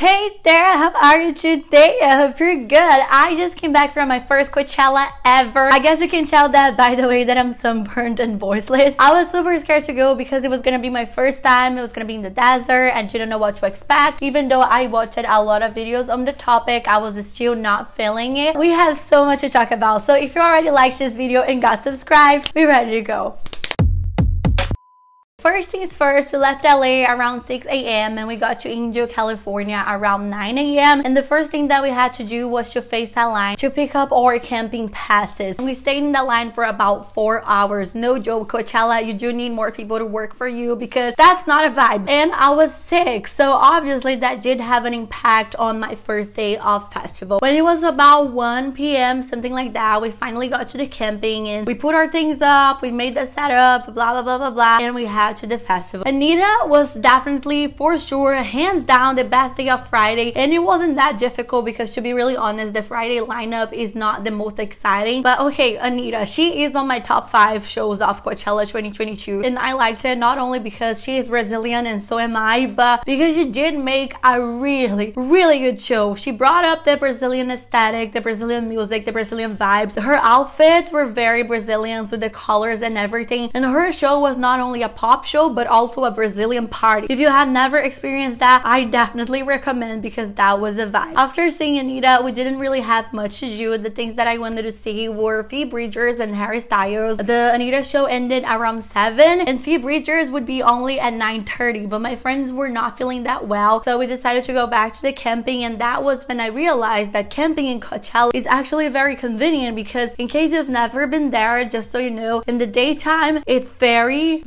Hey there, how are you today? I hope you're good. I just came back from my first Coachella ever. I guess you can tell that by the way that I'm sunburned and voiceless. I was super scared to go because it was gonna be my first time. It was gonna be in the desert and didn't know what to expect. Even though I watched a lot of videos on the topic, I was still not feeling it. We have so much to talk about. So if you already liked this video and got subscribed, we're ready to go. First things first, we left LA around 6 a.m. and we got to Indio, California around 9 a.m. And the first thing that we had to do was to face that line to pick up our camping passes. And we stayed in that line for about 4 hours. No joke, Coachella, you do need more people to work for you because that's not a vibe. And I was sick, so obviously that did have an impact on my first day of festival. When it was about 1 p.m., something like that, we finally got to the camping and we put our things up, we made the setup, blah, blah, blah, blah, blah, and we had to the festival. Anitta was definitely, for sure, hands down the best day of Friday, and it wasn't that difficult because, to be really honest, the Friday lineup is not the most exciting. But okay, Anitta, she is on my top 5 shows of Coachella 2022, and I liked it not only because she is Brazilian and so am I, but because she did make a really good show. She brought up the Brazilian aesthetic, the Brazilian music, the Brazilian vibes. Her outfits were very Brazilian with the colors and everything, and her show was not only a pop show but also a Brazilian party. If you have never experienced that, I definitely recommend because that was a vibe. After seeing Anitta, we didn't really have much to do. The things that I wanted to see were Phoebe and Harry Styles. The Anitta show ended around 7 and Phoebe would be only at 9:30, but my friends were not feeling that well, so we decided to go back to the camping. And that was when I realized that camping in Coachella is actually very convenient because, in case you've never been there, just so you know, in the daytime it's very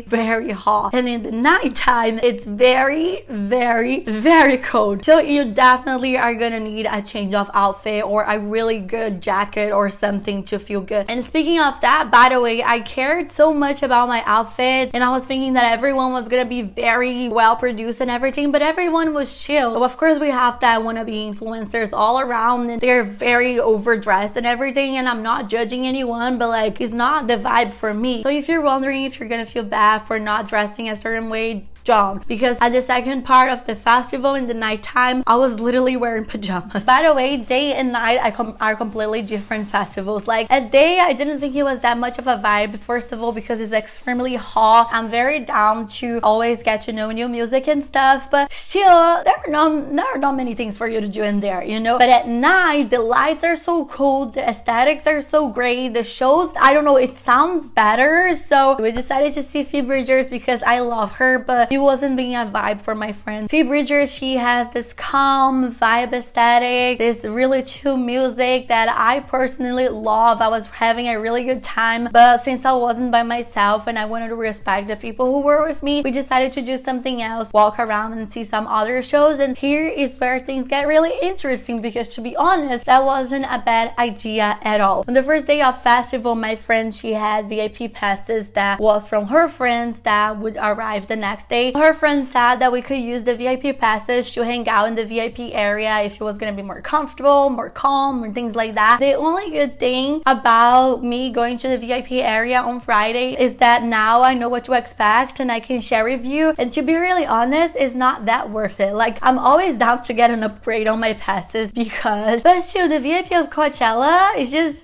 hot, and in the nighttime it's very cold. So you definitely are gonna need a change of outfit or a really good jacket or something to feel good. And speaking of that, by the way, I cared so much about my outfit and I was thinking that everyone was gonna be very well produced and everything, but everyone was chill. So of course we have that wannabe influencers all around and they're very overdressed and everything, and I'm not judging anyone, but like, it's not the vibe for me. So if you're wondering if you're gonna feel bad for not dressing a certain way, don't, because at the second part of the festival in the nighttime I was literally wearing pajamas. By the way, day and night are completely different festivals. Like at day I didn't think it was that much of a vibe, first of all because it's extremely hot. I'm very down to always get to know new music and stuff, but still there are not many things for you to do in there, you know. But at night the lights are so cool, the aesthetics are so great, the shows, I don't know, it sounds better. So we decided to see Phoebe because I love her, but it wasn't being a vibe for my friend. Phoebe, she has this calm vibe aesthetic, this really chill music that I personally love. I was having a really good time, but since I wasn't by myself and I wanted to respect the people who were with me, we decided to do something else, walk around and see some other shows. And here is where things get really interesting because, to be honest, that wasn't a bad idea at all. On the first day of festival, my friend, she had VIP passes that was from her friends that would arrive the next day. Her friend said that we could use the VIP passes to hang out in the VIP area if she was gonna be more comfortable, more calm, or things like that. The only good thing about me going to the VIP area on Friday is that now I know what to expect and I can share with you. And to be really honest, it's not that worth it. Like, I'm always down to get an upgrade on my passes because, but still, the VIP of Coachella is just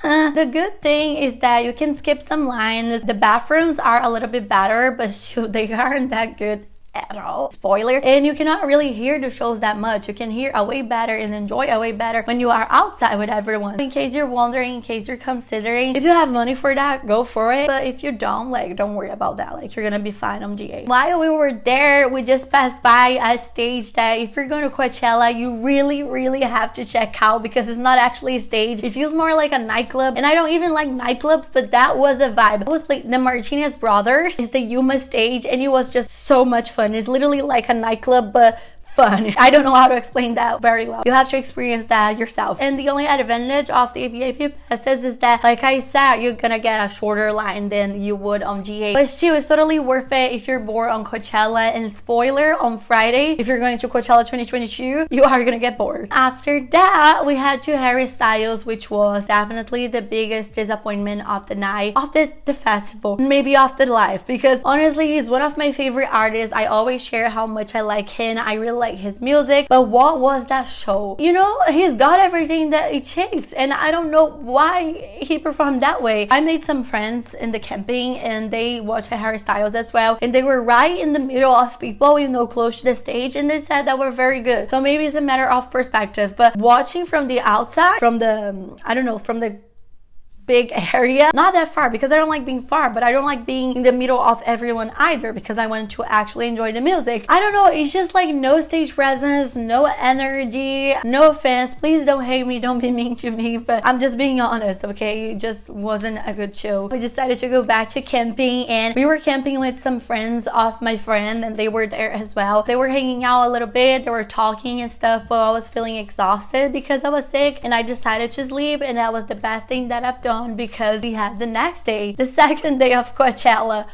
the good thing is that you can skip some lines. The bathrooms are a little bit better, but shoot, they aren't that good at all. Spoiler. And you cannot really hear the shows that much. You can hear a way better and enjoy a way better when you are outside with everyone. In case you're wondering, in case you're considering, if you have money for that, go for it. But if you don't, like, don't worry about that. Like, you're gonna be fine on GA. While we were there, we just passed by a stage that if you're going to Coachella, you really have to check out because it's not actually a stage. It feels more like a nightclub, and I don't even like nightclubs, but that was a vibe. It was played the Martinez Brothers. It's the Yuma stage, and it was just so much fun. It's literally like a nightclub, but fun. I don't know how to explain that very well. You have to experience that yourself. And the only advantage of the VIP passes is that, like I said, you're gonna get a shorter line than you would on GA. But still, it's totally worth it if you're bored on Coachella. And spoiler, on Friday, if you're going to Coachella 2022, you are gonna get bored. After that, we had to Harry Styles, which was definitely the biggest disappointment of the night, of the festival, maybe of the life, because honestly, he's one of my favorite artists. I always share how much I like him. I really like his music, but what was that show? You know, he's got everything that it takes, and I don't know why he performed that way. I made some friends in the camping and they watched the hairstyles as well, and they were right in the middle of people, you know, close to the stage, and they said that were very good. So maybe it's a matter of perspective, but watching from the outside, from the I don't know, from the big area, not that far, because I don't like being far, but I don't like being in the middle of everyone either, because I wanted to actually enjoy the music. I don't know, it's just like no stage presence, no energy. No offense, please don't hate me, don't be mean to me, but I'm just being honest, okay? It just wasn't a good show. We decided to go back to camping, and we were camping with some friends of my friend, and they were there as well. They were hanging out a little bit, they were talking and stuff, but I was feeling exhausted because I was sick, and I decided to sleep, and that was the best thing that I've done, because we had the next day, the second day of Coachella,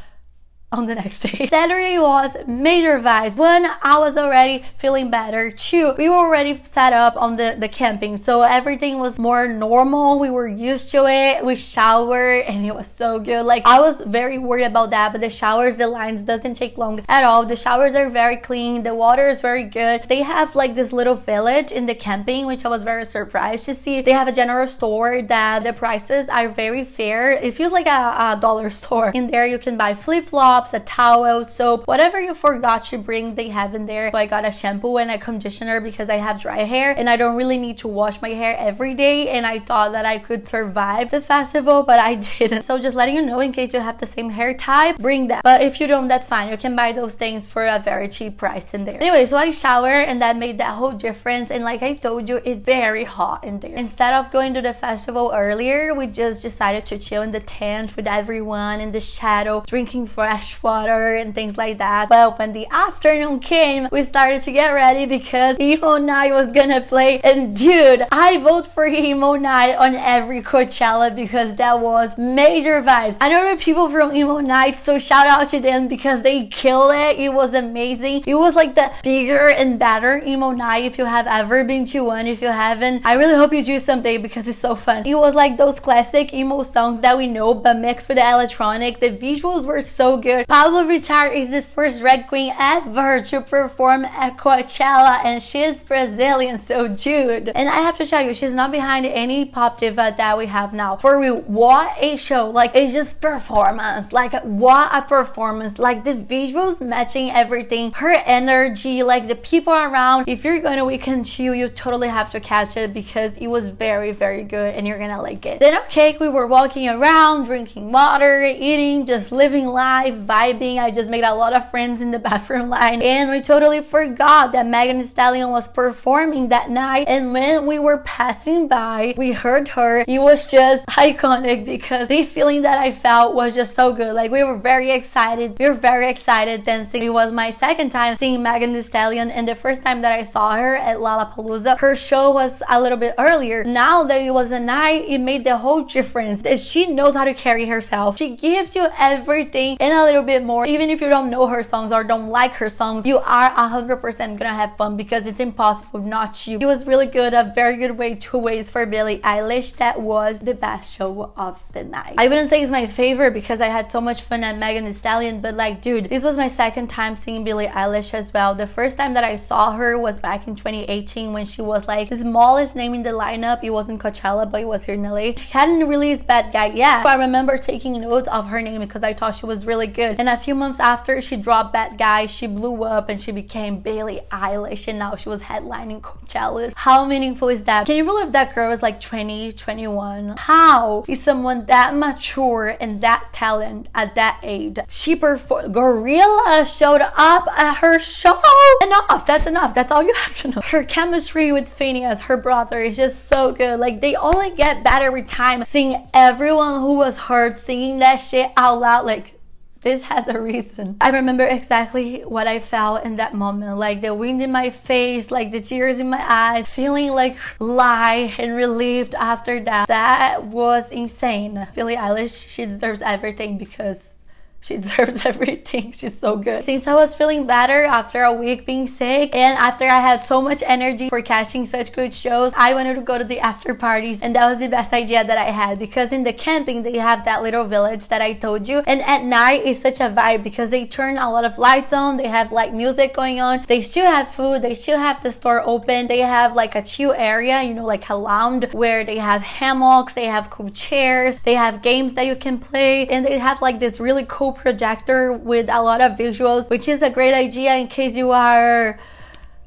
on the next day. Saturday was major vibes. 1, I was already feeling better. 2, we were already set up on the camping, so everything was more normal. We were used to it. We showered and it was so good. Like, I was very worried about that, but the showers, the lines doesn't take long at all. The showers are very clean, the water is very good. They have like this little village in the camping, which I was very surprised to see. They have a general store that the prices are very fair. It feels like a dollar store. In there you can buy flip-flops, a towel, soap, whatever you forgot to bring, they have in there. So I got a shampoo and a conditioner because I have dry hair and I don't really need to wash my hair every day, and I thought that I could survive the festival, but I didn't. So just letting you know, in case you have the same hair type, bring that. But if you don't, that's fine. You can buy those things for a very cheap price in there. Anyway, so I showered and that made that whole difference, and like I told you, it's very hot in there. Instead of going to the festival earlier, we just decided to chill in the tent with everyone in the shadow, drinking fresh water and things like that. But when the afternoon came, we started to get ready because emo night was gonna play, and dude, I vote for emo night on every Coachella because that was major vibes. I know there are people from emo night, so shout out to them because they killed it. It was amazing. It was like the bigger and better emo night if you have ever been to one. If you haven't, I really hope you do someday because it's so fun. It was like those classic emo songs that we know, but mixed with the electronic. The visuals were so good. Pablo Vittar is the first drag queen ever to perform at Coachella, and she's Brazilian, so dude. And I have to tell you, she's not behind any pop diva that we have now. For real, what a show. Like, it's just performance. Like, what a performance. Like, the visuals matching everything, her energy, like the people around. If you're going to Weekend Chill, you totally have to catch it because it was very, very good and you're gonna like it. Then okay, we were walking around, drinking water, eating, just living life, vibing. I just made a lot of friends in the bathroom line, and we totally forgot that Megan Thee Stallion was performing that night. And when we were passing by, we heard her. It was just iconic because the feeling that I felt was just so good. Like, we were very excited. We were very excited dancing. It was my second time seeing Megan Thee Stallion, and the first time that I saw her at Lollapalooza, her show was a little bit earlier. Now that it was a night, it made the whole difference. That she knows how to carry herself. She gives you everything and a little bit more. Even if you don't know her songs or don't like her songs, you are 100% gonna have fun because it's impossible not to. It was really good, a very good way to wait for Billie Eilish. That was the best show of the night. I wouldn't say it's my favorite because I had so much fun at Megan Thee Stallion, but like, dude, this was my second time seeing Billie Eilish as well. The first time that I saw her was back in 2018 when she was like the smallest name in the lineup. It wasn't Coachella, but it was here in LA. She hadn't released Bad Guy yet, but I remember taking notes of her name because I thought she was really good. And a few months after she dropped Bad Guy, she blew up and she became Billie Eilish, and now she was headlining Coachella. How meaningful is that? Can you believe that girl was like 20, 21? How is someone that mature and that talent at that age? She performed. Gorilla showed up at her show. Enough. That's enough. That's all you have to know. Her chemistry with Phineas, her brother, is just so good. Like, they only get better with time. Seeing everyone who was hurt singing that shit out loud, like, this has a reason. I remember exactly what I felt in that moment. Like the wind in my face, like the tears in my eyes, feeling like light and relieved after that. That was insane. Billie Eilish, she deserves everything because She deserves everything. She's so good. Since I was feeling better after a week being sick, and after I had so much energy for catching such good shows, I wanted to go to the after parties, and that was the best idea that I had, because in the camping they have that little village that I told you, and at night it's such a vibe because they turn a lot of lights on, they have like music going on, they still have food, they still have the store open, they have like a chill area, you know, like a lounge where they have hammocks, they have cool chairs, they have games that you can play, and they have like this really cool projector with a lot of visuals, which is a great idea in case you are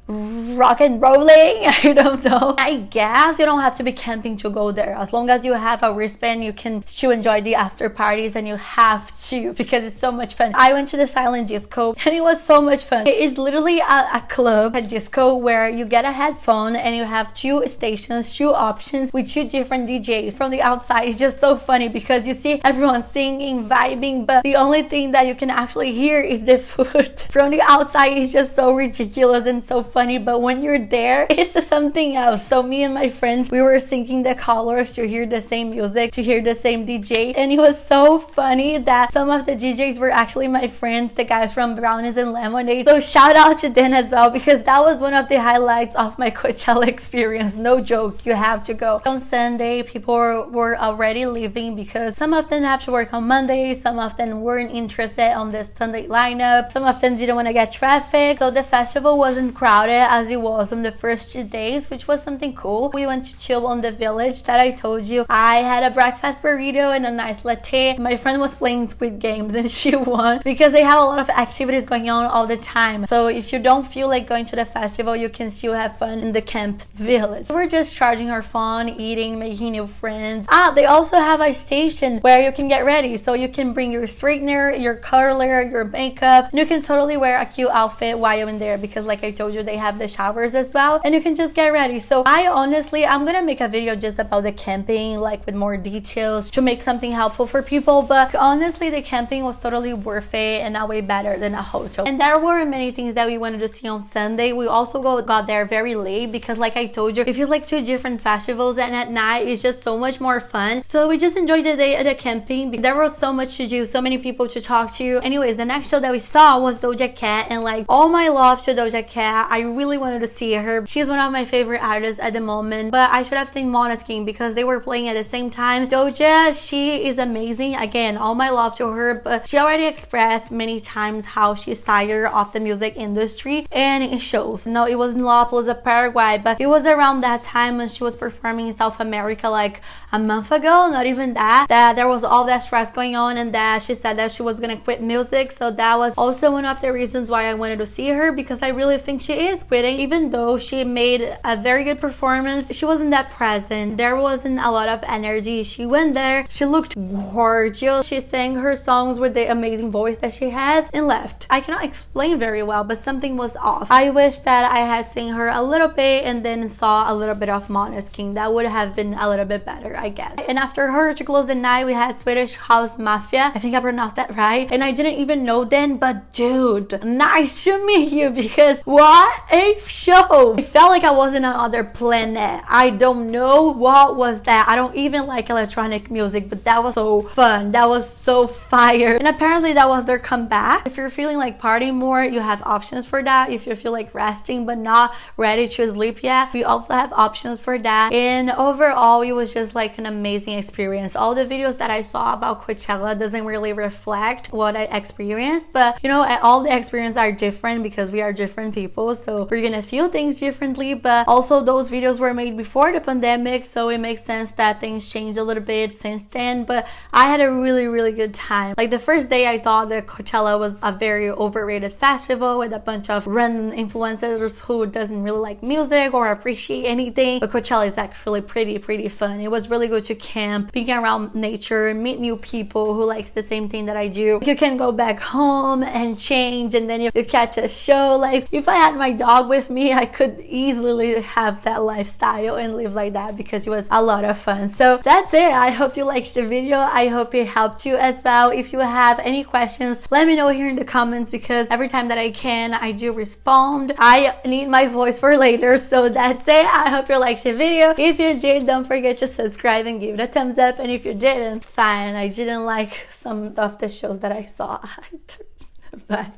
rock and rolling. I don't know. I guess you don't have to be camping to go there. As long as you have a wristband, you can still enjoy the after parties, and you have to, because it's so much fun. I went to the silent disco and it was so much fun. It is literally a club, a disco, where you get a headphone and you have two stations, two options with two different DJs. From the outside, it's just so funny because you see everyone singing, vibing, but the only thing that you can actually hear is the food. From the outside, it's just so ridiculous and so funny, but when you're there, it's something else. So me and my friends, we were syncing the colors to hear the same music, to hear the same DJ, and it was so funny that some of the DJs were actually my friends, the guys from Brownies and Lemonade. So shout out to them as well, because that was one of the highlights of my Coachella experience. No joke, you have to go. On Sunday, people were already leaving because some of them have to work on Monday, some of them weren't interested on the Sunday lineup, some of them didn't want to get traffic, so the festival wasn't crowded as it was on the first 2 days, which was something cool. We went to chill on the village that I told you. I had a breakfast burrito and a nice latte. My friend was playing Squid Games and she won, because they have a lot of activities going on all the time. So if you don't feel like going to the festival, you can still have fun in the camp village. We're just charging our phone, eating, making new friends. They also have a station where you can get ready, so you can bring your straightener, your curler, your makeup, and you can totally wear a cute outfit while you're in there, because like I told you, they have the showers as well, and you can just get ready. So I'm gonna make a video just about the camping, like with more details, to make something helpful for people, but honestly the camping was totally worth it and a way better than a hotel. And there were many things that we wanted to see on Sunday. We also got there very late because like I told you, it feels like 2 different festivals, and at night it's just so much more fun. So we just enjoyed the day at the camping. There was so much to do, so many people to talk to. Anyways, the next show that we saw was Doja Cat, and like all my love to Doja Cat, I really wanted to see her. She's one of my favorite artists at the moment, but I should have seen Måneskin because they were playing at the same time. Doja, she is amazing. Again, all my love to her, but she already expressed many times how she's tired of the music industry, and it shows. No, it wasn't Los Angeles, Paraguay, but it was around that time when she was performing in South America like a month ago, not even that there was all that stress going on, and that she said that she was gonna quit music. So that was also one of the reasons why I wanted to see her, because I really think she is quitting. Even though she made a very good performance, she wasn't that present. There wasn't a lot of energy. She went there, she looked gorgeous, she sang her songs with the amazing voice that she has, and left. I cannot explain very well, but something was off. I wish that I had seen her a little bit and then saw a little bit of Måneskin. That would have been a little bit better, I guess. And after her, to close the night, we had Swedish house Mafia. I think I pronounced that right, and I didn't even know then, but dude, nice to meet you, because what a show. It felt like I was in another planet. I don't know what was that. I don't even like electronic music, but that was so fun. That was so fire. And apparently that was their comeback. If you're feeling like partying more, you have options for that. If you feel like resting but not ready to sleep yet, we also have options for that. And overall, it was just like an amazing experience. All the videos that I saw about Coachella doesn't really reflect what I experienced, but you know, all the experiences are different because we are different people, so we're gonna feel things differently. But also those videos were made before the pandemic, so it makes sense that things changed a little bit since then. But I had a really good time. Like the first day, I thought that Coachella was a very overrated festival with a bunch of random influencers who doesn't really like music or appreciate anything, but Coachella is actually pretty fun. It was really good to camp, being around nature, meet new people who likes the same thing that I do. You can go back home and change, and then you catch a show. Like if I had my dog with me, I could easily have that lifestyle and live like that because it was a lot of fun. So that's it. I hope you liked the video. I hope it helped you as well. If you have any questions, let me know here in the comments, because every time that I can, I do respond. I need my voice for later. So that's it. I hope you liked the video. If you did, don't forget to subscribe and give it a thumbs up. And if you didn't, fine, I didn't like some of the shows that I saw. Bye.